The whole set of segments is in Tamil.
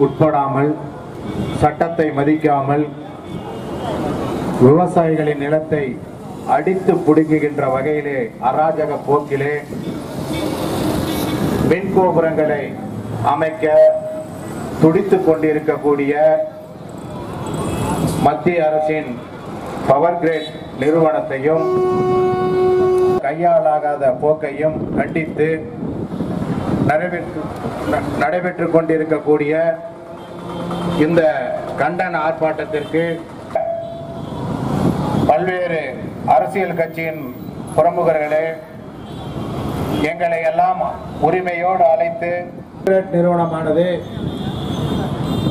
உட்படாமல் சட்டத்தை மதிக்காமல் விவசாயிகளின் நிலத்தை அடித்து புடுங்குகின்ற வகையிலே அராஜக போக்கிலே மின் கோபுரங்களை அமைக்க துடித்துக் கொண்டிருக்கக்கூடிய மத்திய அரசின் பவர் கிரிட் நிறுவனத்தையும் கையாளாகாத போக்கையும் கண்டித்து நடைபெற்றுக் கொண்டிருக்கக்கூடிய இந்த கண்டன ஆர்ப்பாட்டத்திற்கு பல்வேறு அரசியல் கட்சியின் பிரமுகர்களே எங்களை எல்லாம் உரிமையோடு அழைத்து நிறுவனமானது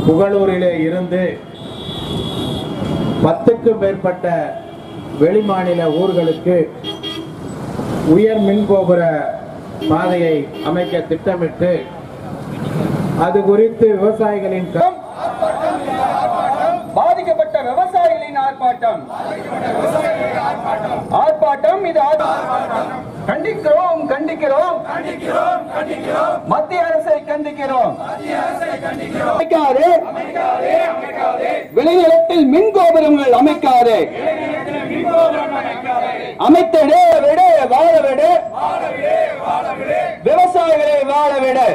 புகழூரிலே இருந்து 10க்கும் மேற்பட்ட வெளிமாநில ஊர்களுக்கு உயர் மின்கோபுர பாதையை அமைக்க திட்டமிட்டு அது குறித்து விவசாயிகளின் பாதிக்கப்பட்ட விவசாயிகளின் ஆர்ப்பாட்டம் இது கண்டிக்கிறோம் மத்திய அரசை கண்டிக்கிறோம். விளைநிலத்தில் மின் கோபுரங்கள் அமைக்காதே, அமைத்திடு விடு வாழ விடு, விவசாயிகளை வாழ விடு.